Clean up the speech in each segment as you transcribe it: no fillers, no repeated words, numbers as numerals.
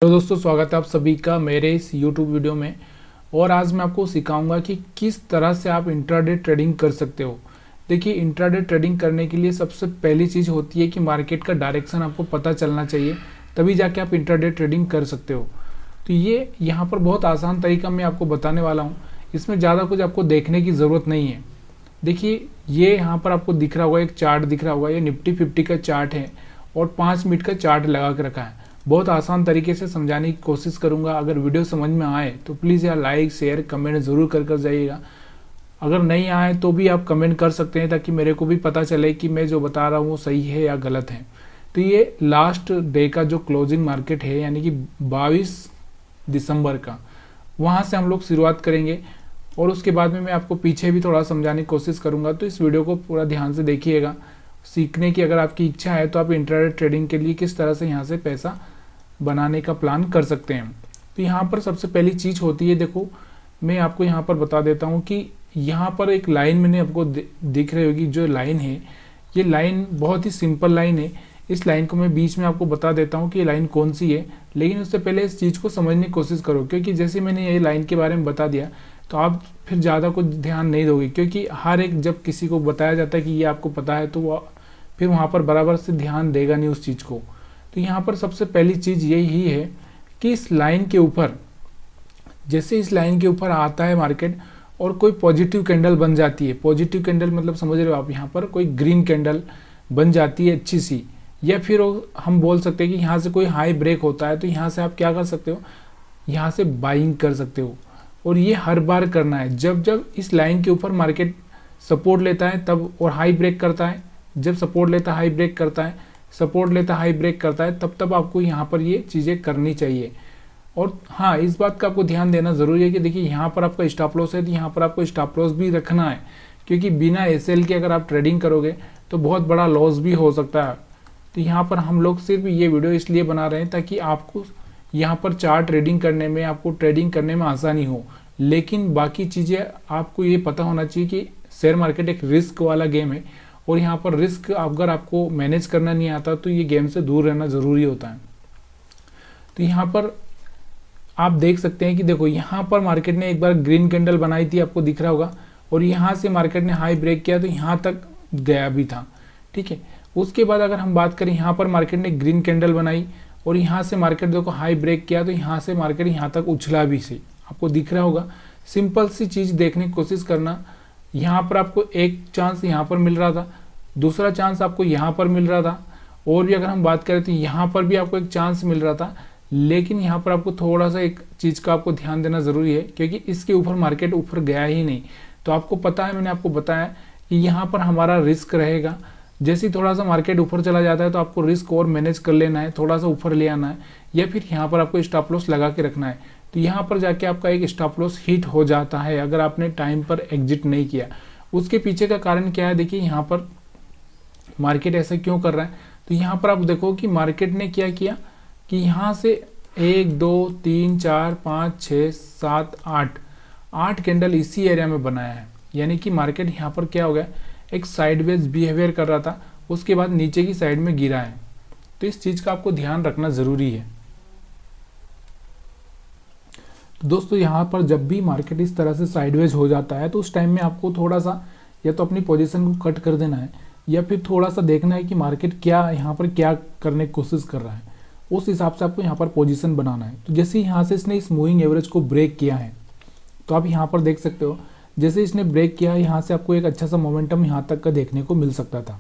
तो दोस्तों स्वागत है आप सभी का मेरे इस YouTube वीडियो में। और आज मैं आपको सिखाऊंगा कि किस तरह से आप इंट्राडे ट्रेडिंग कर सकते हो। देखिए, इंट्राडे ट्रेडिंग करने के लिए सबसे पहली चीज़ होती है कि मार्केट का डायरेक्शन आपको पता चलना चाहिए, तभी जाके आप इंट्राडे ट्रेडिंग कर सकते हो। तो ये यहाँ पर बहुत आसान तरीका मैं आपको बताने वाला हूँ। इसमें ज़्यादा कुछ आपको देखने की ज़रूरत नहीं है। देखिए, ये यहाँ पर आपको दिख रहा होगा, एक चार्ट दिख रहा होगा, ये निफ्टी 50 का चार्ट है और 5 मिनट का चार्ट लगा के रखा है। बहुत आसान तरीके से समझाने की कोशिश करूंगा। अगर वीडियो समझ में आए तो प्लीज़ यार लाइक शेयर कमेंट ज़रूर कर जाइएगा। अगर नहीं आए तो भी आप कमेंट कर सकते हैं, ताकि मेरे को भी पता चले कि मैं जो बता रहा हूँ वो सही है या गलत है। तो ये लास्ट डे का जो क्लोजिंग मार्केट है, यानी कि 22 दिसंबर का, वहाँ से हम लोग शुरुआत करेंगे और उसके बाद में मैं आपको पीछे भी थोड़ा समझाने की कोशिश करूँगा। तो इस वीडियो को पूरा ध्यान से देखिएगा। सीखने की अगर आपकी इच्छा है तो आप इंट्राडे ट्रेडिंग के लिए किस तरह से यहाँ से पैसा बनाने का प्लान कर सकते हैं। तो यहाँ पर सबसे पहली चीज़ होती है, देखो मैं आपको यहाँ पर बता देता हूँ कि यहाँ पर एक लाइन मैंने आपको दिख रही होगी। जो लाइन है, ये लाइन बहुत ही सिंपल लाइन है। इस लाइन को मैं बीच में आपको बता देता हूँ कि ये लाइन कौन सी है, लेकिन उससे पहले इस चीज़ को समझने की कोशिश करो, क्योंकि जैसे मैंने ये लाइन के बारे में बता दिया तो आप फिर ज़्यादा कुछ ध्यान नहीं दोगे। क्योंकि हर एक जब किसी को बताया जाता है कि ये आपको पता है तो वो फिर वहाँ पर बराबर से ध्यान देगा नहीं उस चीज़ को। तो यहाँ पर सबसे पहली चीज़ यही है कि इस लाइन के ऊपर, जैसे इस लाइन के ऊपर आता है मार्केट और कोई पॉजिटिव कैंडल बन जाती है। पॉजिटिव कैंडल मतलब समझ रहे हो आप, यहाँ पर कोई ग्रीन कैंडल बन जाती है अच्छी सी, या फिर हम बोल सकते हैं कि यहाँ से कोई हाई ब्रेक होता है, तो यहाँ से आप क्या कर सकते हो, यहाँ से बाइंग कर सकते हो। और ये हर बार करना है। जब जब इस लाइन के ऊपर मार्केट सपोर्ट लेता है तब, और हाई ब्रेक करता है, जब सपोर्ट लेता है हाई ब्रेक करता है, सपोर्ट लेता हाई ब्रेक करता है, तब तब आपको यहाँ पर ये चीज़ें करनी चाहिए। और हाँ, इस बात का आपको ध्यान देना ज़रूरी है कि देखिए यहाँ पर आपका स्टॉप लॉस है, तो यहाँ पर आपको स्टॉप लॉस भी रखना है, क्योंकि बिना एसएल के अगर आप ट्रेडिंग करोगे तो बहुत बड़ा लॉस भी हो सकता है। तो यहाँ पर हम लोग सिर्फ ये वीडियो इसलिए बना रहे हैं ताकि आपको यहाँ पर चार्ट ट्रेडिंग करने में, आपको ट्रेडिंग करने में आसानी हो। लेकिन बाकी चीज़ें आपको ये पता होना चाहिए कि शेयर मार्केट एक रिस्क वाला गेम है, और यहाँ पर रिस्क अगर आपको मैनेज करना नहीं आता तो ये गेम से दूर रहना ज़रूरी होता है। तो यहाँ पर आप देख सकते हैं कि देखो यहाँ पर मार्केट ने एक बार ग्रीन कैंडल बनाई थी, आपको दिख रहा होगा, और यहाँ से मार्केट ने हाई ब्रेक किया तो यहाँ तक गया भी था, ठीक है। उसके बाद अगर हम बात करें, यहाँ पर मार्केट ने ग्रीन कैंडल बनाई और यहाँ से मार्केट देखो हाई ब्रेक किया, तो यहाँ से मार्केट यहाँ तक उछला भी से, आपको दिख रहा होगा। सिंपल सी चीज़ देखने की कोशिश करना। यहाँ पर आपको एक चांस यहाँ पर मिल रहा था, दूसरा चांस आपको यहाँ पर मिल रहा था, और भी अगर हम बात करें तो यहाँ पर भी आपको एक चांस मिल रहा था। लेकिन यहाँ पर आपको थोड़ा सा एक चीज़ का आपको ध्यान देना ज़रूरी है, क्योंकि इसके ऊपर मार्केट ऊपर गया ही नहीं। तो आपको पता है, मैंने आपको बताया कि यहाँ पर हमारा रिस्क रहेगा। जैसे ही थोड़ा सा मार्केट ऊपर चला जाता है तो आपको रिस्क और मैनेज कर लेना है, थोड़ा सा ऊपर ले आना है, या फिर यहाँ पर आपको स्टॉप लॉस लगा के रखना है। तो यहाँ पर जाके आपका एक स्टॉप लॉस हिट हो जाता है अगर आपने टाइम पर एग्जिट नहीं किया। उसके पीछे का कारण क्या है, देखिए यहाँ पर मार्केट ऐसा क्यों कर रहा है। तो यहाँ पर आप देखो कि मार्केट ने क्या किया कि यहाँ से 1 2 3 4 5 6 7 8 कैंडल इसी एरिया में बनाया है। यानी कि मार्केट यहाँ पर क्या हो गया, एक साइडवेज बिहेवियर कर रहा था, उसके बाद नीचे की साइड में गिरा है। तो इस चीज़ का आपको ध्यान रखना ज़रूरी है। तो दोस्तों, यहाँ पर जब भी मार्केट इस तरह से साइडवेज हो जाता है तो उस टाइम में आपको थोड़ा सा या तो अपनी पोजीशन को कट कर देना है, या फिर थोड़ा सा देखना है कि मार्केट क्या यहाँ पर क्या करने की कोशिश कर रहा है, उस हिसाब से आपको यहाँ पर पोजीशन बनाना है। तो जैसे यहाँ से इसने इस मूविंग एवरेज को ब्रेक किया है, तो आप यहाँ पर देख सकते हो, जैसे इसने ब्रेक किया यहाँ से आपको एक अच्छा सा मोमेंटम यहाँ तक का देखने को मिल सकता था।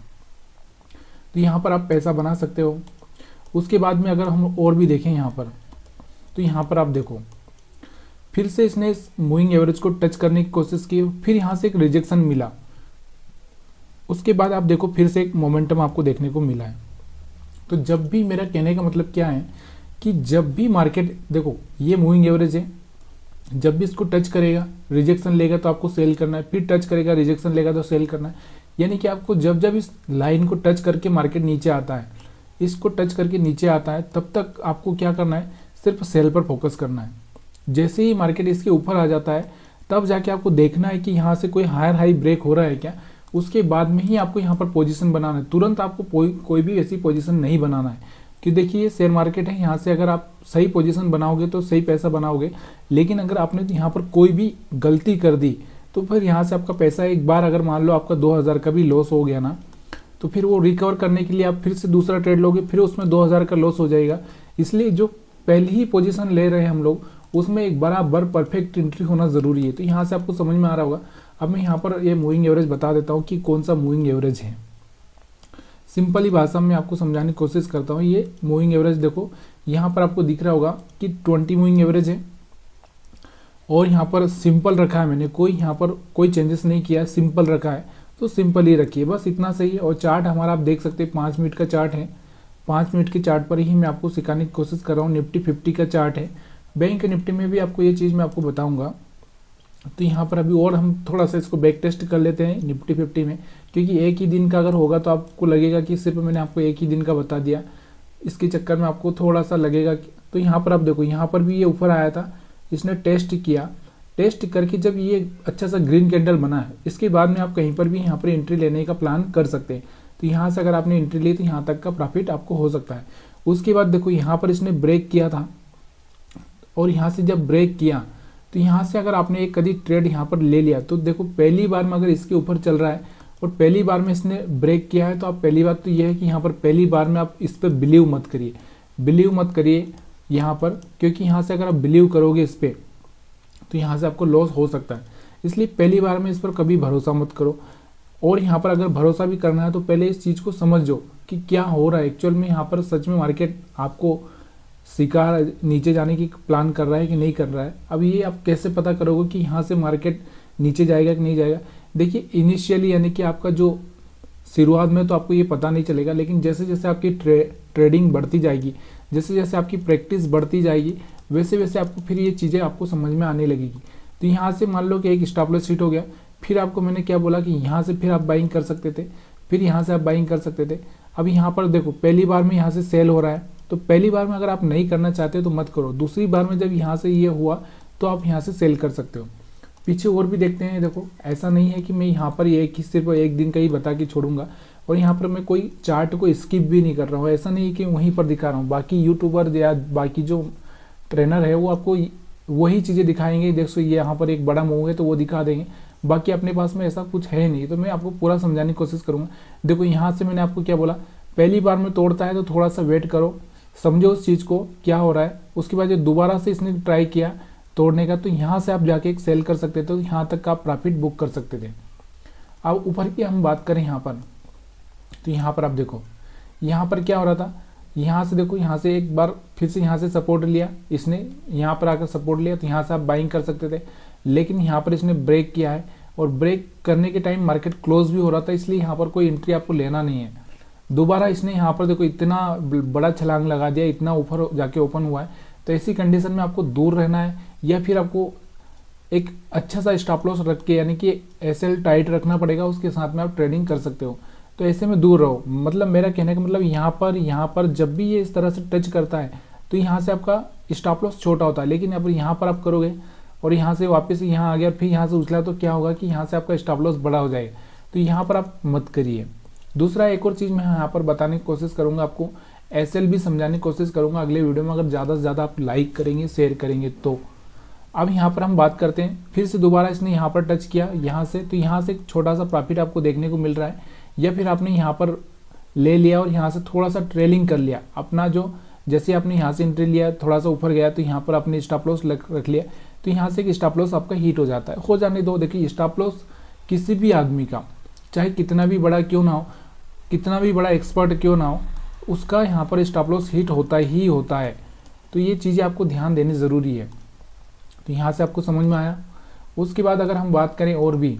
तो यहाँ पर आप पैसा बना सकते हो। उसके बाद में अगर हम और भी देखें यहाँ पर, तो यहाँ पर आप देखो फिर से इसने इस मूविंग एवरेज को टच करने की कोशिश की, फिर यहाँ से एक रिजेक्शन मिला। उसके बाद आप देखो फिर से एक मोमेंटम आपको देखने को मिला है। तो जब भी, मेरा कहने का मतलब क्या है कि जब भी मार्केट, देखो ये मूविंग एवरेज है, जब भी इसको टच करेगा रिजेक्शन लेगा तो आपको सेल करना है, फिर टच करेगा रिजेक्शन लेगा तो सेल करना है। यानी कि आपको जब जब इस लाइन को टच करके मार्केट नीचे आता है, इसको टच करके नीचे आता है, तब तक आपको क्या करना है, सिर्फ सेल पर फोकस करना है। जैसे ही मार्केट इसके ऊपर आ जाता है तब जाके आपको देखना है कि यहाँ से कोई हायर हाई ब्रेक हो रहा है क्या, उसके बाद में ही आपको यहाँ पर पोजीशन बनाना है। तुरंत आपको कोई भी ऐसी पोजीशन नहीं बनाना है, कि देखिए ये शेयर मार्केट है, यहाँ से अगर आप सही पोजीशन बनाओगे तो सही पैसा बनाओगे, लेकिन अगर आपने यहाँ पर कोई भी गलती कर दी तो फिर यहाँ से आपका पैसा एक बार अगर मान लो आपका 2000 का भी लॉस हो गया ना, तो फिर वो रिकवर करने के लिए आप फिर से दूसरा ट्रेड लोगे, फिर उसमें 2000 का लॉस हो जाएगा। इसलिए जो पहली ही पोजीशन ले रहे हैं हम लोग, उसमें एक बराबर परफेक्ट एंट्री होना ज़रूरी है। तो यहाँ से आपको समझ में आ रहा होगा। अब मैं यहाँ पर ये मूविंग एवरेज बता देता हूँ कि कौन सा मूविंग एवरेज है। सिंपली भाषा में आपको समझाने की कोशिश करता हूँ। ये मूविंग एवरेज देखो, यहाँ पर आपको दिख रहा होगा कि 20 मूविंग एवरेज है, और यहाँ पर सिंपल रखा है मैंने, कोई यहाँ पर कोई चेंजेस नहीं किया है, सिंपल रखा है, तो सिंपल ही रखिए, बस इतना सही है। और चार्ट हमारा आप देख सकते हैं 5 मिनट का चार्ट है। 5 मिनट के चार्ट पर ही मैं आपको सिखाने की कोशिश कर रहा हूँ। निफ्टी 50 का चार्ट है, बैंक निफ्टी में भी आपको ये चीज़ मैं आपको बताऊँगा। तो यहाँ पर अभी और हम थोड़ा सा इसको बैक टेस्ट कर लेते हैं निफ्टी 50 में, क्योंकि एक ही दिन का अगर होगा तो आपको लगेगा कि सिर्फ मैंने आपको एक ही दिन का बता दिया, इसके चक्कर में आपको थोड़ा सा लगेगा तो यहाँ पर आप देखो, यहाँ पर भी ये ऊपर आया था, इसने टेस्ट किया, टेस्ट करके जब ये अच्छा सा ग्रीन कैंडल बना है, इसके बाद में आप कहीं पर भी यहाँ पर एंट्री लेने का प्लान कर सकते हैं। तो यहाँ से अगर आपने एंट्री ली तो यहाँ तक का प्रॉफिट आपको हो सकता है। उसके बाद देखो यहाँ पर इसने ब्रेक किया था, और यहाँ से जब ब्रेक किया तो यहाँ से अगर आपने एक कभी ट्रेड यहाँ पर ले लिया तो देखो पहली बार में अगर इसके ऊपर चल रहा है और पहली बार में इसने ब्रेक किया है, तो आप पहली बात तो ये है कि यहाँ पर पहली बार में आप इस पर बिलीव मत करिए, बिलीव मत करिए यहाँ पर, क्योंकि यहाँ से अगर आप बिलीव करोगे इस पर तो यहाँ से आपको लॉस हो सकता है। इसलिए पहली बार में इस पर कभी भरोसा मत करो। और यहाँ पर अगर भरोसा भी करना है तो पहले इस चीज़ को समझो कि क्या हो रहा है एक्चुअल में, यहाँ पर सच में मार्केट आपको शिकार नीचे जाने की प्लान कर रहा है कि नहीं कर रहा है। अब ये आप कैसे पता करोगे कि यहाँ से मार्केट नीचे जाएगा कि नहीं जाएगा। देखिए इनिशियली यानी कि आपका जो शुरुआत में तो आपको ये पता नहीं चलेगा, लेकिन जैसे जैसे आपकी ट्रेडिंग बढ़ती जाएगी, जैसे जैसे आपकी प्रैक्टिस बढ़ती जाएगी, वैसे वैसे आपको फिर ये चीज़ें आपको समझ में आने लगेगी। तो यहाँ से मान लो कि एक स्टॉप लॉस हिट हो गया, फिर आपको मैंने क्या बोला कि यहाँ से फिर आप बाइंग कर सकते थे, फिर यहाँ से आप बाइंग कर सकते थे। अब यहाँ पर देखो पहली बार में यहाँ से सेल हो रहा है, तो पहली बार में अगर आप नहीं करना चाहते तो मत करो। दूसरी बार में जब यहाँ से ये हुआ तो आप यहाँ से सेल कर सकते हो। पीछे और भी देखते हैं। देखो ऐसा नहीं है कि मैं यहाँ पर ये सिर्फ एक दिन का ही बता के छोड़ूंगा, और यहाँ पर मैं कोई चार्ट को स्किप भी नहीं कर रहा हूँ। ऐसा नहीं है कि वहीं पर दिखा रहा हूँ, बाकी यूट्यूबर या बाकी जो ट्रेनर है वो आपको वही चीज़ें दिखाएंगे। देखो ये यहाँ पर एक बड़ा मूव है तो वो दिखा देंगे, बाकी अपने पास में ऐसा कुछ है नहीं। तो मैं आपको पूरा समझाने की कोशिश करूँगा। देखो यहाँ से मैंने आपको क्या बोला, पहली बार में तोड़ता है तो थोड़ा सा वेट करो, समझो उस चीज़ को क्या हो रहा है। उसके बाद जब दोबारा से इसने ट्राई किया तोड़ने का, तो यहाँ से आप जाके एक सेल कर सकते थे, तो यहाँ तक का आप प्रॉफिट बुक कर सकते थे। अब ऊपर की हम बात करें यहाँ पर, तो यहाँ पर आप देखो यहाँ पर क्या हो रहा था, यहाँ से देखो यहाँ से एक बार फिर से यहाँ से सपोर्ट लिया इसने, यहाँ पर आकर सपोर्ट लिया, तो यहाँ से आप बाइंग कर सकते थे। लेकिन यहाँ पर इसने ब्रेक किया है, और ब्रेक करने के टाइम मार्केट क्लोज भी हो रहा था, इसलिए यहाँ पर कोई एंट्री आपको लेना नहीं है। दोबारा इसने यहाँ पर देखो इतना बड़ा छलांग लगा दिया, इतना ऊपर जाके ओपन हुआ है, तो ऐसी कंडीशन में आपको दूर रहना है, या फिर आपको एक अच्छा सा स्टॉप लॉस रख के यानी कि एसएल टाइट रखना पड़ेगा, उसके साथ में आप ट्रेडिंग कर सकते हो। तो ऐसे में दूर रहो। मतलब मेरा कहने का मतलब यहाँ पर जब भी ये इस तरह से टच करता है तो यहाँ से आपका स्टॉप लॉस छोटा होता है, लेकिन अब यहाँ पर आप करोगे और यहाँ से वापस यहाँ आ गया, फिर यहाँ से उछला, तो क्या होगा कि यहाँ से आपका स्टॉप लॉस बड़ा हो जाएगा। तो यहाँ पर आप मत करिए। दूसरा एक और चीज़ मैं यहाँ पर बताने की कोशिश करूँगा, आपको एसएल भी समझाने की कोशिश करूँगा अगले वीडियो में, अगर ज़्यादा से ज़्यादा आप लाइक करेंगे शेयर करेंगे तो। अब यहाँ पर हम बात करते हैं, फिर से दोबारा इसने यहाँ पर टच किया यहाँ से, तो यहाँ से एक छोटा सा प्रॉफिट आपको देखने को मिल रहा है, या फिर आपने यहाँ पर ले लिया और यहाँ से थोड़ा सा ट्रेलिंग कर लिया अपना, जो जैसे आपने यहाँ से एंट्री लिया थोड़ा सा ऊपर गया तो यहाँ पर आपने स्टॉप लॉस रख लिया, तो यहाँ से एक स्टॉप लॉस आपका हिट हो जाता है। हो जाने दो। देखिए स्टॉप लॉस किसी भी आदमी का, चाहे कितना भी बड़ा क्यों ना हो, कितना भी बड़ा एक्सपर्ट क्यों ना हो, उसका यहाँ पर स्टॉप लॉस हिट होता ही होता है। तो ये चीज़ें आपको ध्यान देनी ज़रूरी है। तो यहाँ से आपको समझ में आया। उसके बाद अगर हम बात करें और भी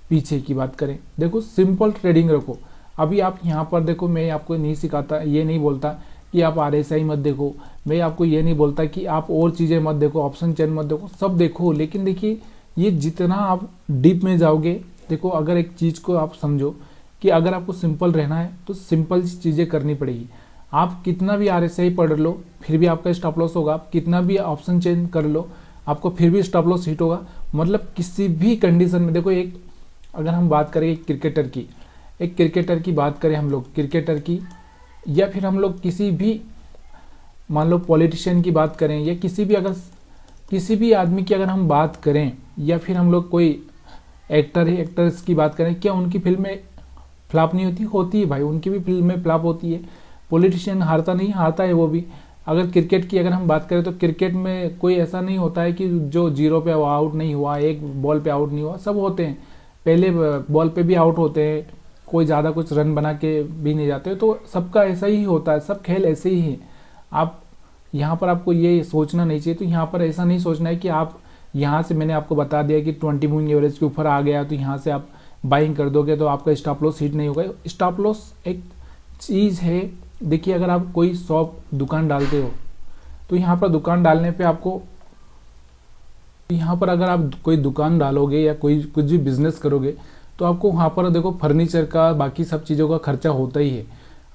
पीछे की बात करें, देखो सिंपल ट्रेडिंग रखो। अभी आप यहाँ पर देखो, मैं आपको नहीं सिखाता, ये नहीं बोलता कि आप RSI मत देखो, मैं आपको ये नहीं बोलता कि आप और चीज़ें मत देखो, ऑप्शन चेन मत देखो, सब देखो। लेकिन देखिए ये जितना आप डीप में जाओगे, देखो अगर एक चीज़ को आप समझो कि अगर आपको सिंपल रहना है तो सिंपल चीज़ें करनी पड़ेगी। आप कितना भी RSI पढ़ लो फिर भी आपका स्टॉप लॉस होगा, आप कितना भी ऑप्शन चेन कर लो आपको फिर भी स्टॉप लॉस हिट होगा। मतलब किसी भी कंडीशन में। देखो एक अगर हम बात करें एक क्रिकेटर की बात करें हम लोग क्रिकेटर की, या फिर हम लोग किसी भी मान लो पॉलिटिशियन की बात करें या किसी भी आदमी की अगर हम बात करें, या फिर हम लोग कोई एक्टर्स की बात करें, क्या उनकी फिल्में फ्लॉप नहीं होती है भाई, उनकी भी फिल्में फ्लॉप होती है। पॉलिटिशियन हारता नहीं, हारता है वो भी। अगर क्रिकेट की अगर हम बात करें तो क्रिकेट में कोई ऐसा नहीं होता है कि जो 0 पे आउट नहीं हुआ, 1 बॉल पे आउट नहीं हुआ, सब होते हैं, पहले बॉल पे भी आउट होते हैं, कोई ज़्यादा कुछ रन बना के भी नहीं जाते। तो सबका ऐसा ही होता है, सब खेल ऐसे ही है। आप यहाँ पर आपको ये सोचना नहीं चाहिए। तो यहाँ पर ऐसा नहीं सोचना है कि आप यहाँ से, मैंने आपको बता दिया कि 20 मूविंग एवरेज के ऊपर आ गया तो यहाँ से आप बाइंग कर दोगे तो आपका स्टॉप लॉस हिट नहीं होगा। स्टॉप लॉस एक चीज़ है, देखिए अगर आप कोई शॉप दुकान डालते हो तो यहाँ पर दुकान डालने पे आपको, यहाँ पर अगर आप कोई दुकान डालोगे या कोई कुछ भी बिजनेस करोगे तो आपको वहाँ पर देखो फर्नीचर का, बाकी सब चीज़ों का खर्चा होता ही है।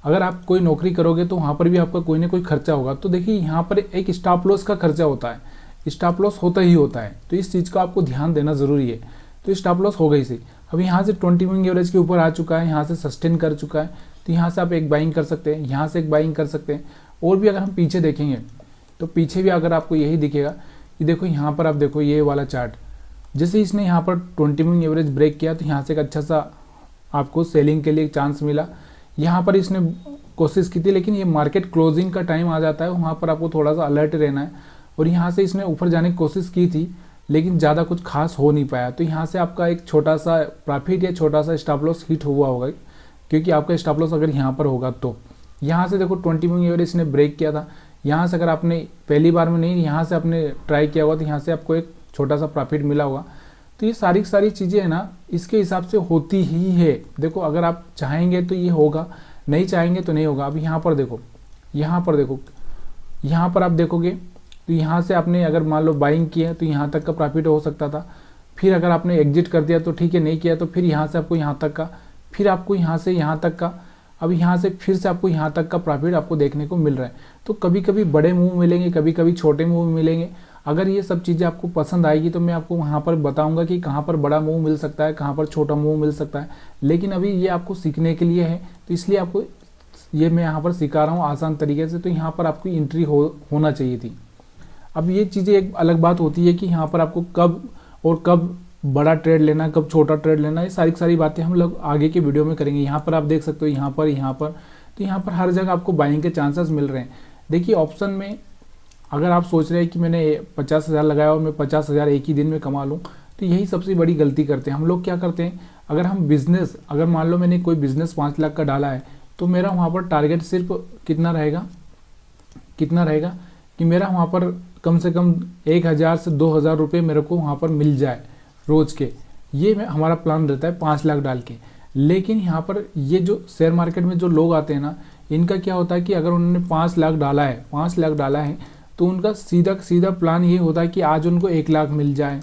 अगर आप कोई नौकरी करोगे तो वहाँ पर भी आपका कोई ना कोई खर्चा होगा। तो देखिए यहाँ पर एक स्टॉप लॉस का खर्चा होता है, स्टॉप लॉस होता ही होता है। तो इस चीज़ का आपको ध्यान देना ज़रूरी है। तो स्टॉप लॉस हो गई सी, अब यहाँ से 20 मूविंग एवरेज के ऊपर आ चुका है, यहाँ से सस्टेन कर चुका है, तो यहाँ से आप एक बाइंग कर सकते हैं, यहाँ से एक बाइंग कर सकते हैं। और भी अगर हम पीछे देखेंगे तो पीछे भी अगर आपको यही दिखेगा कि देखो यहाँ पर आप देखो ये वाला चार्ट, जैसे इसने यहाँ पर 20 मूविंग एवरेज ब्रेक किया तो यहाँ से एक अच्छा सा आपको सेलिंग के लिए चांस मिला। यहाँ पर इसने कोशिश की थी, लेकिन ये मार्केट क्लोजिंग का टाइम आ जाता है, वहाँ पर आपको थोड़ा सा अलर्ट रहना है। और यहाँ से इसने ऊपर जाने की कोशिश की थी लेकिन ज़्यादा कुछ खास हो नहीं पाया। तो यहाँ से आपका एक छोटा सा प्रॉफिट या छोटा सा स्टॉप लॉस हिट हुआ होगा, क्योंकि आपका स्टॉप लॉस अगर यहाँ पर होगा तो यहाँ से देखो 20 मूविंग एवरेज इसने ब्रेक किया था। यहाँ से अगर आपने पहली बार में नहीं, यहाँ से आपने ट्राई किया होगा तो यहाँ से आपको एक छोटा सा प्रॉफिट मिला होगा। तो ये सारी चीज़ें है ना, इसके हिसाब से होती ही है। देखो अगर आप चाहेंगे तो ये होगा, नहीं चाहेंगे तो नहीं होगा। अब यहाँ पर देखो, यहाँ पर आप देखोगे तो यहाँ से आपने अगर मान लो बाइंग किया तो यहाँ तक का प्रॉफिट हो सकता था, फिर अगर आपने एग्जिट कर दिया तो ठीक है, नहीं किया तो फिर यहाँ से आपको यहाँ तक का, फिर आपको यहाँ से यहाँ तक का, अब यहाँ से फिर से आपको यहाँ तक का प्रॉफिट आपको देखने को मिल रहा है। तो कभी कभी बड़े मूव मिलेंगे, कभी कभी छोटे मूव मिलेंगे। अगर ये सब चीज़ें आपको पसंद आएगी तो मैं आपको वहाँ पर बताऊँगा कि कहाँ पर बड़ा मूव मिल सकता है, कहाँ पर छोटा मूव मिल सकता है। लेकिन अभी ये आपको सीखने के लिए है, तो इसलिए आपको ये मैं यहाँ पर सिखा रहा हूँ आसान तरीके से। तो यहाँ पर आपकी एंट्री होना चाहिए थी। अब ये चीज़ें एक अलग बात होती है कि यहाँ पर आपको कब बड़ा ट्रेड लेना, कब छोटा ट्रेड लेना, ये सारी बातें हम लोग आगे के वीडियो में करेंगे। यहाँ पर आप देख सकते हो, यहाँ पर तो यहाँ पर हर जगह आपको बाइंग के चांसेस मिल रहे हैं। देखिए ऑप्शन में अगर आप सोच रहे हैं कि मैंने 50,000 लगाया और मैं 50,000 एक ही दिन में कमा लूँ, तो यही सबसे बड़ी गलती करते हैं हम लोग। क्या करते हैं, अगर हम बिजनेस, अगर मान लो मैंने कोई बिजनेस 5 लाख का डाला है तो मेरा वहाँ पर टारगेट सिर्फ कितना रहेगा कि मेरा वहाँ पर कम से कम 1,000 से 2,000 रुपये मेरे को वहाँ पर मिल जाए रोज़ के। ये हमारा प्लान रहता है 5 लाख डाल के। लेकिन यहाँ पर ये जो शेयर मार्केट में जो लोग आते हैं ना, इनका क्या होता है कि अगर उन्होंने 5 लाख डाला है तो उनका सीधा प्लान ये होता है कि आज उनको 1 लाख मिल जाए,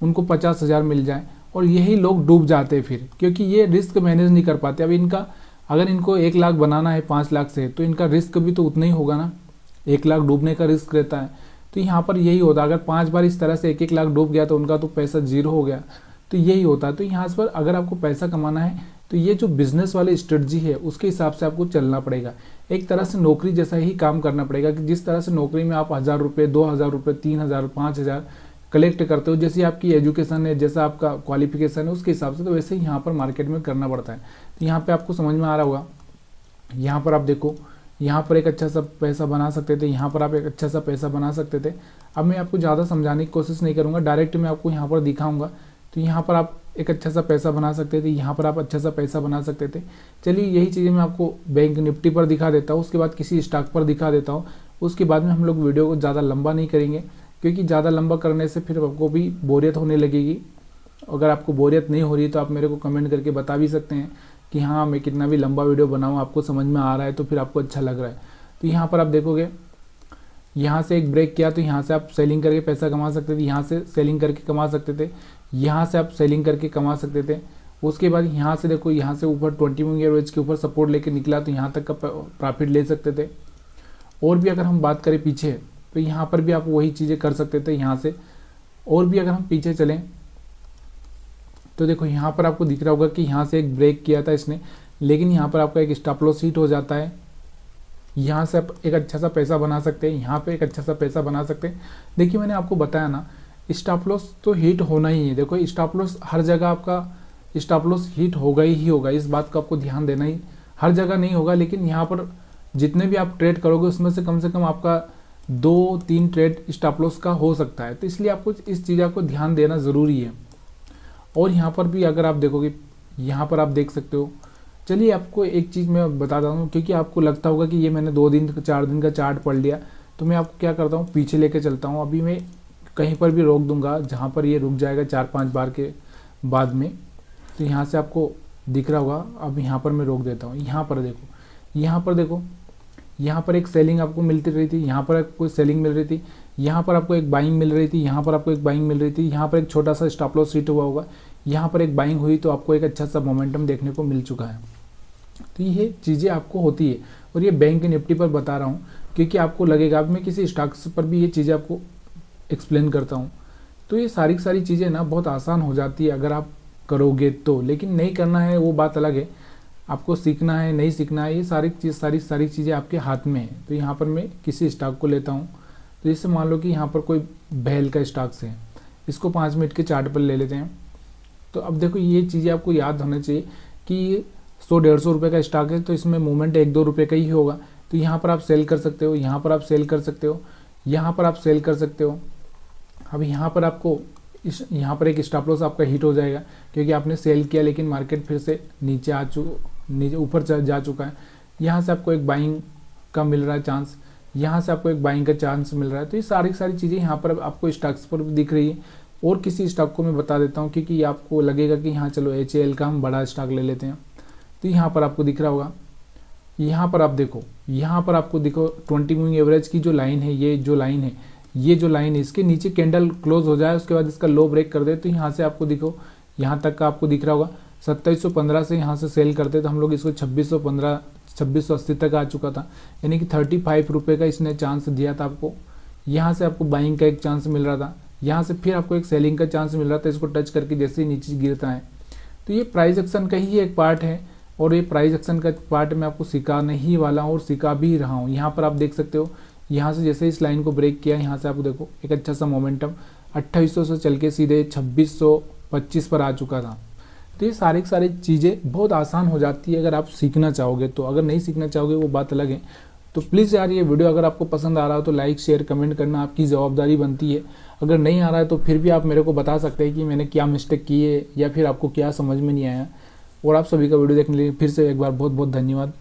उनको 50,000 मिल जाए, और यही लोग डूब जाते हैं फिर, क्योंकि ये रिस्क मैनेज नहीं कर पाते। अब इनका अगर इनको 1 लाख बनाना है 5 लाख से, तो इनका रिस्क भी तो उतना ही होगा ना, 1 लाख डूबने का रिस्क रहता है। तो यहाँ पर यही होता है, अगर 5 बार इस तरह से 1-1 लाख डूब गया तो उनका तो पैसा 0 हो गया। तो यही होता है। तो यहाँ पर अगर आपको पैसा कमाना है तो ये जो बिजनेस वाली स्ट्रेटजी है उसके हिसाब से आपको चलना पड़ेगा। एक तरह से नौकरी जैसा ही काम करना पड़ेगा कि जिस तरह से नौकरी में आप 1,000 रुपये, 2,000 रुपये, 3,000, 5,000 कलेक्ट करते हो, जैसी आपकी एजुकेशन है, जैसा आपका क्वालिफिकेशन है, उसके हिसाब से, तो वैसे ही यहाँ पर मार्केट में करना पड़ता है। तो यहाँ पर आपको समझ में आ रहा होगा। यहाँ पर आप देखो, यहाँ पर एक अच्छा सा पैसा बना सकते थे, यहाँ पर आप एक अच्छा सा पैसा बना सकते थे। अब मैं आपको ज़्यादा समझाने की कोशिश नहीं करूँगा, डायरेक्ट मैं आपको यहाँ पर दिखाऊंगा। तो यहाँ पर आप एक अच्छा सा पैसा बना सकते थे, यहाँ पर आप अच्छा सा पैसा बना सकते थे। चलिए यही चीज़ें मैं आपको बैंक निफ्टी पर दिखा देता हूँ, उसके बाद किसी स्टॉक पर दिखा देता हूँ। उसके बाद में हम लोग वीडियो को ज़्यादा लंबा नहीं करेंगे, क्योंकि ज़्यादा लंबा करने से फिर आपको भी बोरियत होने लगेगी। अगर आपको बोरियत नहीं हो रही तो आप मेरे को कमेंट करके बता भी सकते हैं कि हाँ, मैं कितना भी लंबा वीडियो बनाऊँ, आपको समझ में आ रहा है तो फिर आपको अच्छा लग रहा है। तो यहाँ पर आप देखोगे, यहाँ से एक ब्रेक किया तो यहाँ से आप सेलिंग करके पैसा कमा सकते थे, यहाँ से सेलिंग करके कमा सकते थे, यहाँ से आप सेलिंग करके कमा सकते थे। उसके बाद यहाँ से देखो, यहाँ से ऊपर 20 मूविंग एवरेज के ऊपर सपोर्ट लेके निकला तो यहाँ तक का प्रॉफिट ले सकते थे। और भी अगर हम बात करें पीछे, तो यहाँ पर भी आप वही चीज़ें कर सकते थे यहाँ से। और भी अगर हम पीछे चलें तो देखो, यहाँ पर आपको दिख रहा होगा कि यहाँ से एक ब्रेक किया था इसने, लेकिन यहाँ पर आपका एक स्टॉप लॉस हिट हो जाता है। यहाँ से आप एक अच्छा सा पैसा बना सकते हैं, यहाँ पे एक अच्छा सा पैसा बना सकते हैं। देखिए मैंने आपको बताया ना, स्टॉप लॉस तो हिट होना ही है। देखो स्टॉप लॉस हर जगह आपका स्टॉप लॉस हिट होगा ही होगा, इस बात का आपको ध्यान देना ही, हर जगह नहीं होगा, लेकिन यहाँ पर जितने भी आप ट्रेड करोगे उसमें से कम आपका 2-3 ट्रेड स्टॉप लॉस का हो सकता है। तो इसलिए आपको इस चीज़ को ध्यान देना ज़रूरी है। और यहाँ पर भी अगर आप देखोगे, यहाँ पर आप देख सकते हो। चलिए आपको एक चीज़ मैं बताता हूँ, क्योंकि आपको लगता होगा कि ये मैंने 2 दिन 4 दिन का चार्ट पढ़ लिया, तो मैं आपको क्या करता हूँ, पीछे लेके चलता हूँ। अभी मैं कहीं पर भी रोक दूंगा जहाँ पर ये रुक जाएगा 4-5 बार के बाद में, तो यहाँ से आपको दिख रहा होगा। अब यहाँ पर मैं रोक देता हूँ। यहाँ पर देखो, यहाँ पर एक सेलिंग आपको मिलती रही थी, यहाँ पर आपको सेलिंग मिल रही थी, यहाँ पर आपको एक बाइंग मिल रही थी, यहाँ पर आपको एक बाइंग मिल रही थी, यहाँ पर एक छोटा सा स्टॉप लॉस हिट हुआ होगा, यहाँ पर एक बाइंग हुई, तो आपको एक अच्छा सा मोमेंटम देखने को मिल चुका है। तो ये चीज़ें आपको होती है, और ये बैंक निफ्टी पर बता रहा हूँ क्योंकि आपको लगेगा, अब मैं किसी स्टॉक्स पर भी ये चीज़ें आपको एक्सप्लेन करता हूँ। तो ये सारी चीज़ें ना बहुत आसान हो जाती है अगर आप करोगे तो, लेकिन नहीं करना है वो बात अलग है। आपको सीखना है, नहीं सीखना है, ये सारी चीज़ें आपके हाथ में है। तो यहाँ पर मैं किसी स्टॉक को लेता हूँ, तो जैसे मान लो कि यहाँ पर कोई भेल का स्टॉक्स है, इसको 5 मिनट के चार्ट पर ले लेते हैं। तो अब देखो ये चीज़ें आपको याद होना चाहिए कि ये 100-150 रुपये का स्टॉक है, तो इसमें मूवमेंट 1-2 रुपये का ही होगा। तो यहाँ पर आप सेल कर सकते हो, यहाँ पर आप सेल कर सकते हो, यहाँ पर आप सेल कर सकते हो। अब यहाँ पर आपको यहाँ पर एक स्टॉप लॉस आपका हिट हो जाएगा क्योंकि आपने सेल किया, लेकिन मार्केट फिर से नीचे ऊपर जा चुका है। यहाँ से आपको एक बाइंग का मिल रहा है चांस, यहाँ से आपको एक बाइंग का चांस मिल रहा है। तो ये सारी चीज़ें यहाँ पर आपको स्टॉक्स पर दिख रही है। और किसी स्टॉक को मैं बता देता हूँ, क्योंकि आपको लगेगा कि हाँ चलो HAL का हम बड़ा स्टॉक ले लेते हैं। तो यहाँ पर आपको दिख रहा होगा, यहाँ पर आप देखो, यहाँ पर आपको देखो 20 मूविंग एवरेज की जो लाइन है, ये जो लाइन है, इसके नीचे कैंडल क्लोज हो जाए, उसके बाद इसका लो ब्रेक कर दे, तो यहाँ से आपको देखो, यहाँ तक का आपको दिख रहा होगा 2715 से यहाँ से सेल करते तो हम लोग इसको 2680 तक आ चुका था, यानी कि 35 रुपये का इसने चांस दिया था आपको। यहाँ से आपको बाइंग का एक चांस मिल रहा था, यहाँ से फिर आपको एक सेलिंग का चांस मिल रहा था, इसको टच करके जैसे ही नीचे गिरता है। तो ये प्राइस एक्शन का ही एक पार्ट है, और ये प्राइस एक्शन का पार्ट मैं आपको सिखाने ही वाला हूँ और सिखा भी रहा हूँ। यहाँ पर आप देख सकते हो, यहाँ से जैसे इस लाइन को ब्रेक किया, यहाँ से आप देखो एक अच्छा सा मोमेंटम 2800 से चल के सीधे 2625 पर आ चुका था। तो ये सारी चीज़ें बहुत आसान हो जाती है अगर आप सीखना चाहोगे तो। अगर नहीं सीखना चाहोगे वो बात अलग है। तो प्लीज़ यार ये वीडियो अगर आपको पसंद आ रहा हो तो लाइक शेयर कमेंट करना आपकी जवाबदारी बनती है। अगर नहीं आ रहा है तो फिर भी आप मेरे को बता सकते हैं कि मैंने क्या मिस्टेक की है या फिर आपको क्या समझ में नहीं आया। और आप सभी का वीडियो देखने के लिए फिर से एक बार बहुत बहुत धन्यवाद।